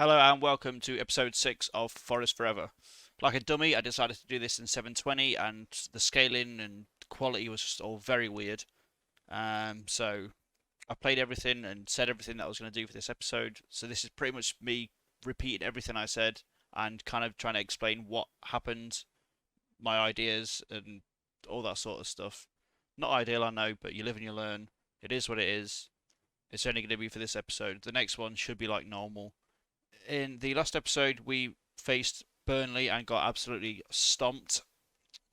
Hello and welcome to episode 6 of Forest Forever. Like a dummy, I decided to do this in 720 and the scaling and quality was just all very weird. So I played everything and said everything that I was going to do for this episode. So this is pretty much me repeating everything I said and kind of trying to explain what happened, my ideas and all that sort of stuff. Not ideal, I know, but you live and you learn. It is what it is. It's only going to be for this episode. The next one should be like normal. In the last episode, we faced Burnley and got absolutely stomped.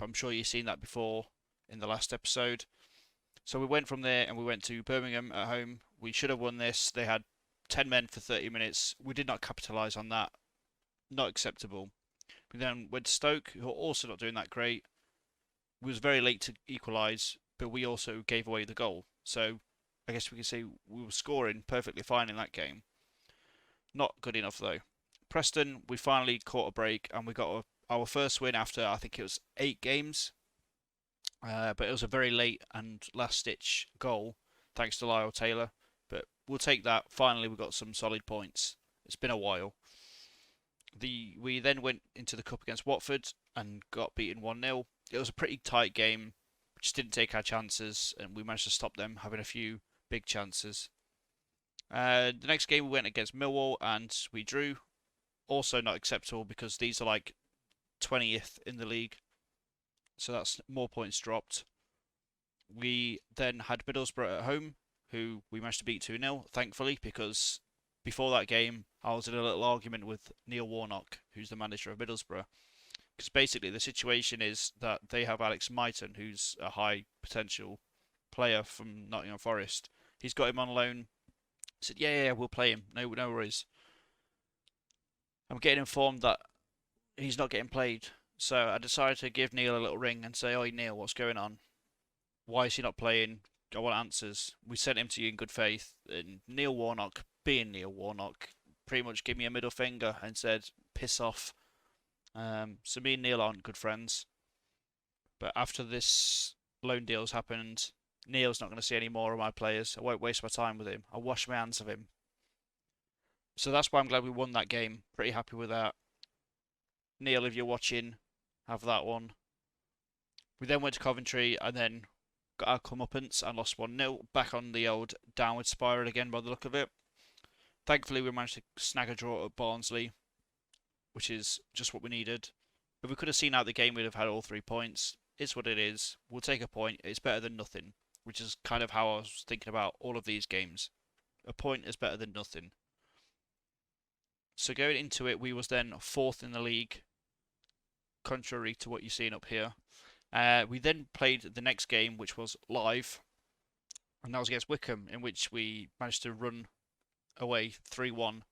I'm sure you've seen that before in the last episode. So we went from there and we went to Birmingham at home. We should have won this. They had 10 men for 30 minutes. We did not capitalise on that. Not acceptable. We then went to Stoke, who are also not doing that great. We was very late to equalise, but we also gave away the goal. So I guess we can say we were scoring perfectly fine in that game. Not good enough though. Preston, we finally caught a break and we got our first win after I think it was 8 games. But it was a very late and last-ditch goal thanks to Lyle Taylor. But we'll take that. Finally, we got some solid points. It's been a while. We then went into the cup against Watford and got beaten 1-0. It was a pretty tight game. We just didn't take our chances and we managed to stop them having a few big chances. The next game we went against Millwall and we drew. Also not acceptable because these are like 20th in the league. So that's more points dropped. We then had Middlesbrough at home, who we managed to beat 2-0, thankfully, because before that game I was in a little argument with Neil Warnock, who's the manager of Middlesbrough. Because basically the situation is that they have Alex Myton, who's a high potential player from Nottingham Forest. He's got him on loan. I said, yeah, we'll play him. No worries. I'm getting informed that he's not getting played. So I decided to give Neil a little ring and say, "Oi, Neil, what's going on? Why is he not playing? I want answers." We sent him to you in good faith. And Neil Warnock, being Neil Warnock, pretty much gave me a middle finger and said, "Piss off." So me and Neil aren't good friends. But after this loan deal's happened, Neil's not going to see any more of my players. I won't waste my time with him. I'll wash my hands of him. So that's why I'm glad we won that game. Pretty happy with that. Neil, if you're watching, have that one. We then went to Coventry and then got our comeuppance and lost 1-0. Back on the old downward spiral again by the look of it. Thankfully, we managed to snag a draw at Barnsley, which is just what we needed. If we could have seen out the game, we'd have had all 3 points. It's what it is. We'll take a point. It's better than nothing, which is kind of how I was thinking about all of these games. A point is better than nothing. So going into it, we was then 4th in the league, contrary to what you're seeing up here. We then played the next game, which was live, and that was against Wycombe, in which we managed to run away 3-1.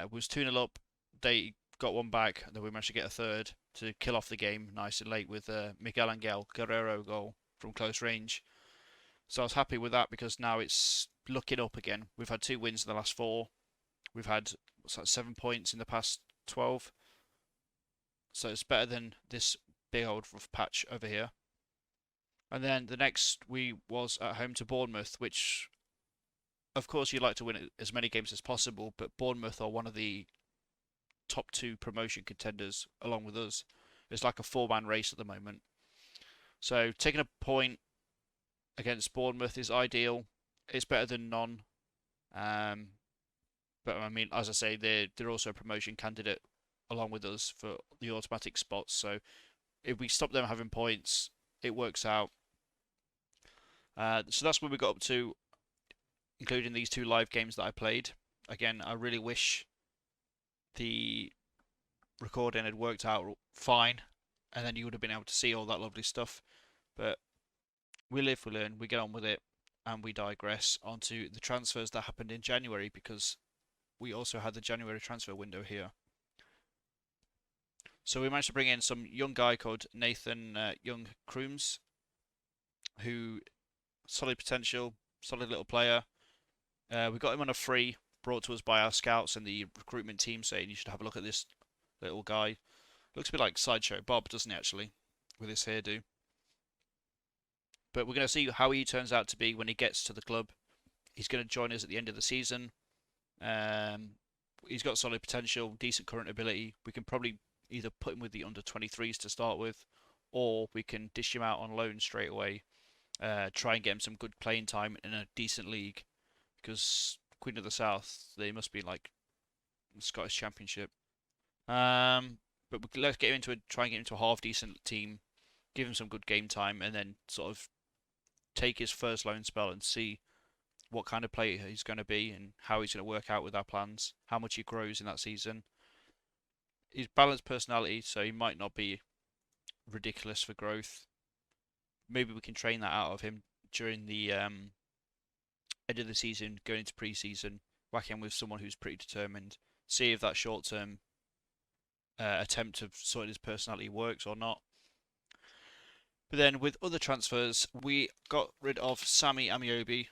Was 2-0 up. They got one back, and then we managed to get a third to kill off the game nice and late with a Miguel Angel Guerrero goal from close range. So I was happy with that because now it's looking up again. We've had 2 wins in the last 4. We've had 7 points in the past 12. So it's better than this big old rough patch over here. And then the next we was at home to Bournemouth, which of course you'd like to win as many games as possible, but Bournemouth are one of the top 2 promotion contenders along with us. It's like a 4-man race at the moment. So taking a point against Bournemouth is ideal. It's better than none. But I mean, as I say, they're also a promotion candidate along with us for the automatic spots. So if we stop them having points, it works out. So that's where we got up to, including these 2 live games that I played. Again, I really wish the recording had worked out fine, and then you would have been able to see all that lovely stuff. But we live, we learn, we get on with it, and we digress onto the transfers that happened in January, because we also had the January transfer window here. So we managed to bring in some young guy called Nathan Young Crooms, who solid potential, solid little player. We got him on a free, brought to us by our scouts and the recruitment team, saying you should have a look at this little guy. Looks a bit like Sideshow Bob, doesn't he, actually, with his hairdo. But we're going to see how he turns out to be when he gets to the club. He's going to join us at the end of the season. he's got solid potential, decent current ability. We can probably either put him with the under 23s to start with, or we can dish him out on loan straight away. Try and get him some good playing time in a decent league, because Queen of the South, they must be like the Scottish Championship. But let's get him into try and get him into a half decent team, give him some good game time, and then sort of take his first loan spell and see what kind of player he's going to be and how he's going to work out with our plans, how much he grows in that season. He's balanced personality, so he might not be ridiculous for growth. Maybe we can train that out of him during the end of the season, going into pre-season, whack him with someone who's pretty determined, see if that short-term attempt to sort his personality works or not. But then with other transfers, we got rid of Sammy Amiobi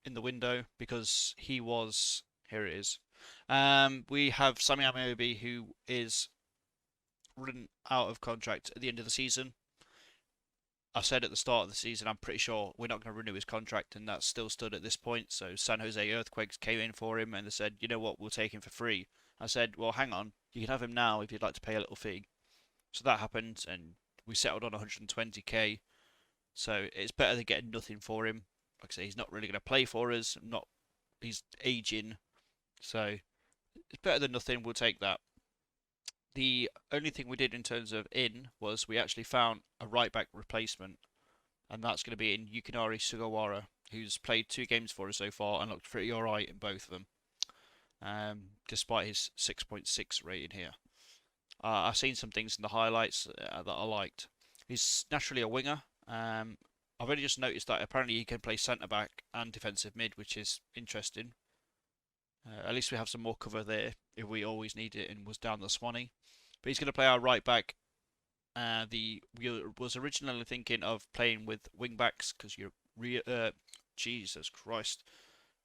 in the window because he was, here it is. We have Sammy Amiobi, who is running out of contract at the end of the season. I said at the start of the season, I'm pretty sure we're not going to renew his contract, and that's still stood at this point. So San Jose Earthquakes came in for him, and they said, you know what, we'll take him for free. I said, well, hang on, you can have him now if you'd like to pay a little fee. So that happened, and we settled on 120k. So it's better than getting nothing for him. Like I say, he's not really going to play for us. He's aging, so it's better than nothing. We'll take that. The only thing we did in terms of was we actually found a right back replacement, and that's going to be in Yukinari Sugawara, who's played 2 games for us so far and looked pretty alright in both of them, despite his 6.6 rating here. I've seen some things in the highlights that I liked. He's naturally a winger. I've only just noticed that apparently he can play centre back and defensive mid, which is interesting. At least we have some more cover there if we always need it and was down the Swanee. But he's going to play our right back. We was originally thinking of playing with wing backs because Jesus Christ,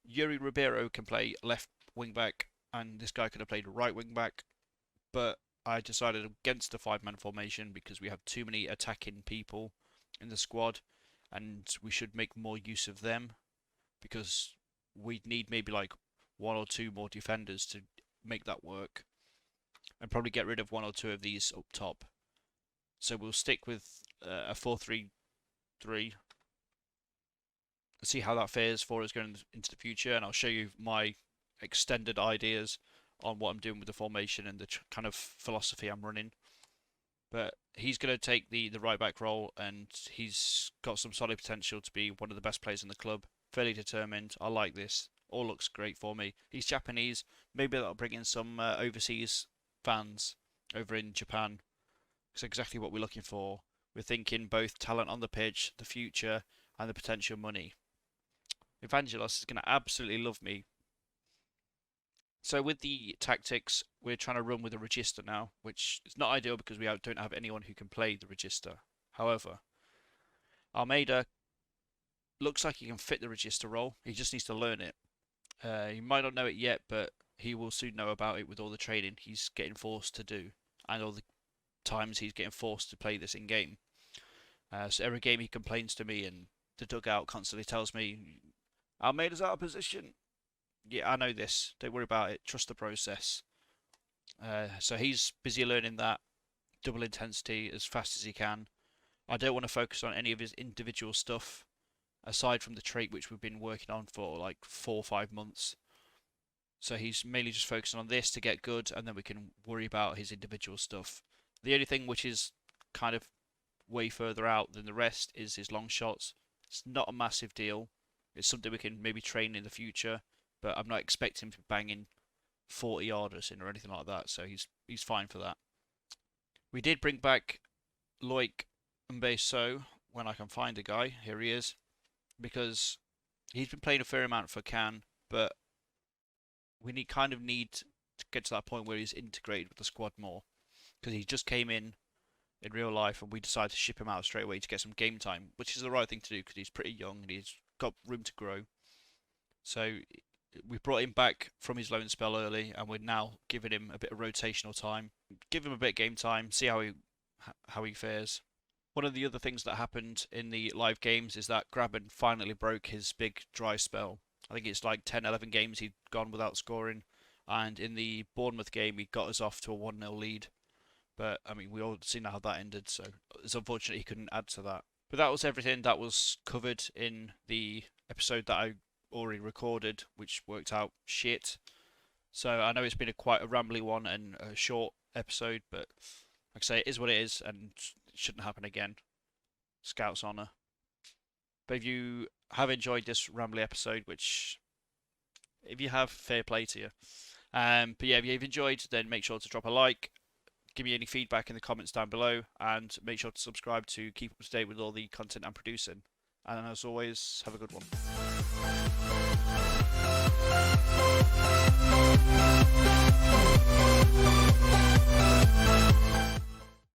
Yuri Ribeiro can play left wing back, and this guy could have played right wing back. But I decided against the 5-man formation because we have too many attacking people in the squad, and we should make more use of them because we need maybe like 1 or 2 more defenders to make that work, and probably get rid of 1 or 2 of these up top. So we'll stick with a 4-3-3. See how that fares for us going into the future, and I'll show you my extended ideas on what I'm doing with the formation and the kind of philosophy I'm running. But he's going to take the right back role, and he's got some solid potential to be one of the best players in the club. Fairly determined. I like this. All looks great for me. He's Japanese. Maybe that'll bring in some overseas fans over in Japan. It's exactly what we're looking for. We're thinking both talent on the pitch, the future, and the potential money. Evangelos is going to absolutely love me. So with the tactics, we're trying to run with a register now, which is not ideal because we don't have anyone who can play the register. However, Almeida looks like he can fit the register role. He just needs to learn it. He might not know it yet, but he will soon know about it with all the training he's getting forced to do and all the times he's getting forced to play this in game. So every game he complains to me, and the dugout constantly tells me, Almeida's out of position. Yeah, I know this. Don't worry about it. Trust the process. So he's busy learning that double intensity as fast as he can. I don't want to focus on any of his individual stuff aside from the trait which we've been working on for like 4 or 5 months. So he's mainly just focusing on this to get good, and then we can worry about his individual stuff. The only thing which is kind of way further out than the rest is his long shots. It's not a massive deal. It's something we can maybe train in the future, but I'm not expecting him to be banging 40-yarders in or anything like that, so he's fine for that. We did bring back Loic Mbeso when I can find a guy. Here he is. Because he's been playing a fair amount for Cannes, but we need to get to that point where he's integrated with the squad more. Because he just came in real life, and we decided to ship him out straight away to get some game time, which is the right thing to do because he's pretty young and he's got room to grow. So we brought him back from his loan spell early, and we're now giving him a bit of rotational time. Give him a bit of game time, see how he fares. One of the other things that happened in the live games is that Graben finally broke his big dry spell. I think it's like 10, 11 games he'd gone without scoring. and in the Bournemouth game, he got us off to a 1-0 lead. But I mean, we all seen how that ended, so it's unfortunate he couldn't add to that. But that was everything that was covered in the episode that I already recorded, which worked out shit. So I know it's been quite a rambly one and a short episode, but like I say, it is what it is, and it shouldn't happen again. Scout's honour. But if you have enjoyed this rambly episode, which if you have, fair play to you. But yeah, if you've enjoyed, then make sure to drop a like. Give me any feedback in the comments down below, and make sure to subscribe to keep up to date with all the content I'm producing. And as always, have a good one.